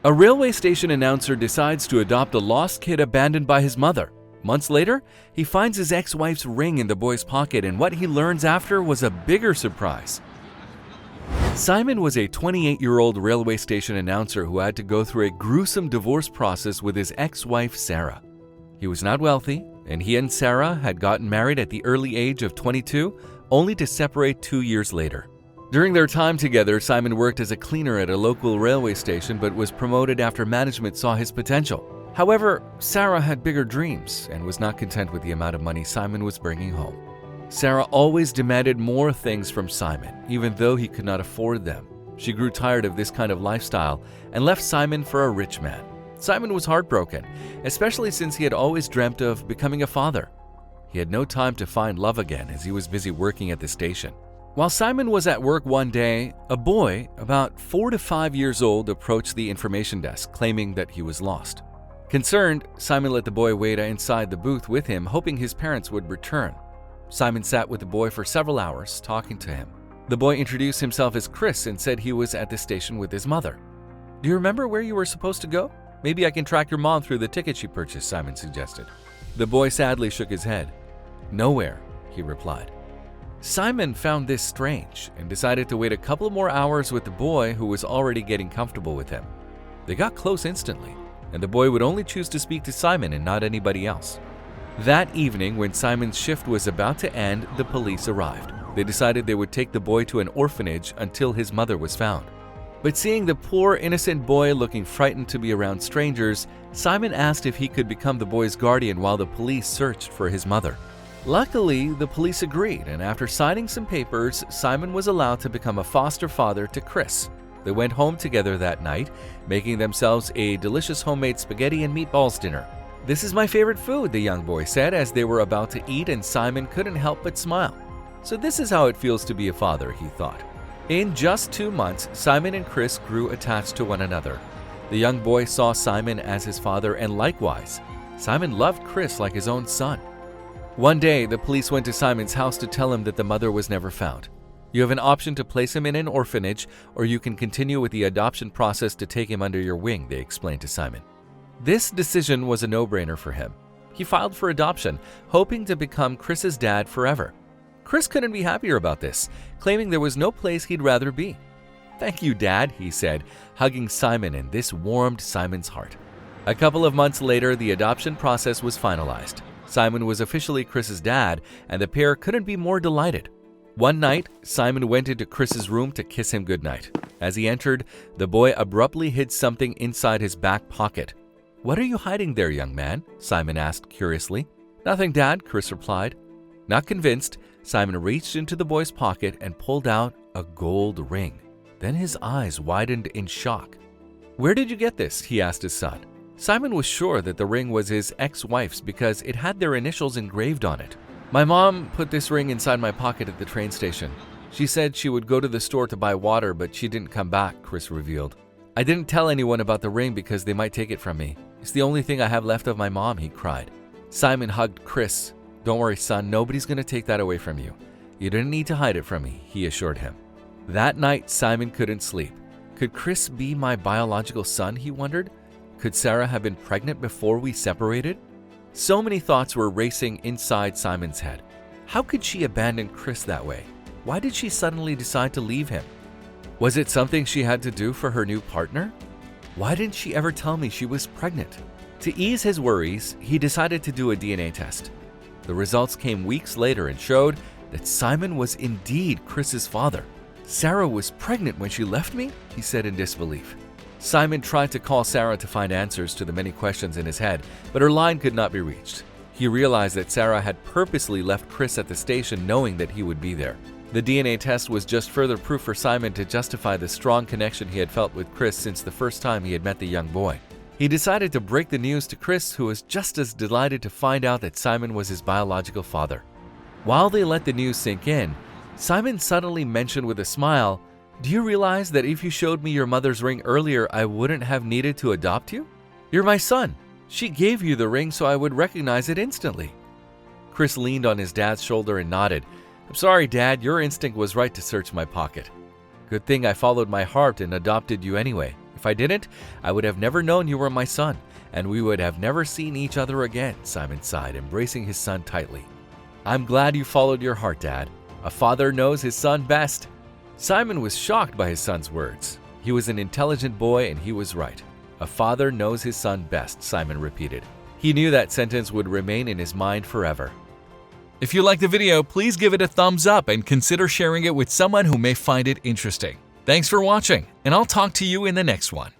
A railway station announcer decides to adopt a lost kid abandoned by his mother. Months later, he finds his ex-wife's ring in the boy's pocket, and what he learns after was a bigger surprise. Simon was a 28-year-old railway station announcer who had to go through a gruesome divorce process with his ex-wife Sarah. He was not wealthy, and he and Sarah had gotten married at the early age of 22, only to separate 2 years later. During their time together, Simon worked as a cleaner at a local railway station but was promoted after management saw his potential. However, Sarah had bigger dreams and was not content with the amount of money Simon was bringing home. Sarah always demanded more things from Simon, even though he could not afford them. She grew tired of this kind of lifestyle and left Simon for a rich man. Simon was heartbroken, especially since he had always dreamt of becoming a father. He had no time to find love again as he was busy working at the station. While Simon was at work one day, a boy about 4 to 5 years old approached the information desk, claiming that he was lost. Concerned, Simon let the boy wait inside the booth with him, hoping his parents would return. Simon sat with the boy for several hours, talking to him. The boy introduced himself as Chris and said he was at the station with his mother. "Do you remember where you were supposed to go? Maybe I can track your mom through the ticket she purchased," Simon suggested. The boy sadly shook his head. "Nowhere," he replied. Simon found this strange and decided to wait a couple more hours with the boy, who was already getting comfortable with him. They got close instantly, and the boy would only choose to speak to Simon and not anybody else. That evening, when Simon's shift was about to end, the police arrived. They decided they would take the boy to an orphanage until his mother was found. But seeing the poor, innocent boy looking frightened to be around strangers, Simon asked if he could become the boy's guardian while the police searched for his mother. Luckily, the police agreed, and after signing some papers, Simon was allowed to become a foster father to Chris. They went home together that night, making themselves a delicious homemade spaghetti and meatballs dinner. "This is my favorite food," the young boy said as they were about to eat, and Simon couldn't help but smile. "So this is how it feels to be a father," he thought. In just 2 months, Simon and Chris grew attached to one another. The young boy saw Simon as his father, and likewise, Simon loved Chris like his own son. One day, the police went to Simon's house to tell him that the mother was never found. "You have an option to place him in an orphanage, or you can continue with the adoption process to take him under your wing," they explained to Simon. This decision was a no-brainer for him. He filed for adoption, hoping to become Chris's dad forever. Chris couldn't be happier about this, claiming there was no place he'd rather be. "Thank you, Dad," he said, hugging Simon, and this warmed Simon's heart. A couple of months later, the adoption process was finalized. Simon was officially Chris's dad, and the pair couldn't be more delighted. One night, Simon went into Chris's room to kiss him goodnight. As he entered, the boy abruptly hid something inside his back pocket. "What are you hiding there, young man?" Simon asked curiously. "Nothing, Dad," Chris replied. Not convinced, Simon reached into the boy's pocket and pulled out a gold ring. Then his eyes widened in shock. "Where did you get this?" he asked his son. Simon was sure that the ring was his ex-wife's because it had their initials engraved on it. "My mom put this ring inside my pocket at the train station. She said she would go to the store to buy water, but she didn't come back," Chris revealed. "I didn't tell anyone about the ring because they might take it from me. It's the only thing I have left of my mom," he cried. Simon hugged Chris. "Don't worry, son, nobody's going to take that away from you. You didn't need to hide it from me," he assured him. That night, Simon couldn't sleep. Could Chris be my biological son, he wondered? Could Sarah have been pregnant before we separated? So many thoughts were racing inside Simon's head. How could she abandon Chris that way? Why did she suddenly decide to leave him? Was it something she had to do for her new partner? Why didn't she ever tell me she was pregnant? To ease his worries, he decided to do a DNA test. The results came weeks later and showed that Simon was indeed Chris's father. "Sarah was pregnant when she left me?" he said in disbelief. Simon tried to call Sarah to find answers to the many questions in his head, but her line could not be reached. He realized that Sarah had purposely left Chris at the station knowing that he would be there. The DNA test was just further proof for Simon to justify the strong connection he had felt with Chris since the first time he had met the young boy. He decided to break the news to Chris, who was just as delighted to find out that Simon was his biological father. While they let the news sink in, Simon suddenly mentioned with a smile, "Do you realize that if you showed me your mother's ring earlier, I wouldn't have needed to adopt you? You're my son. She gave you the ring so I would recognize it instantly." Chris leaned on his dad's shoulder and nodded. "I'm sorry, Dad, your instinct was right to search my pocket. Good thing I followed my heart and adopted you anyway," If I didn't, I would have never known you were my son, and we would have never seen each other again," Simon sighed, embracing his son tightly. "I'm glad you followed your heart, Dad. A father knows his son best." Simon was shocked by his son's words. He was an intelligent boy and he was right. "A father knows his son best," Simon repeated. He knew that sentence would remain in his mind forever. If you liked the video, please give it a thumbs up and consider sharing it with someone who may find it interesting. Thanks for watching, and I'll talk to you in the next one.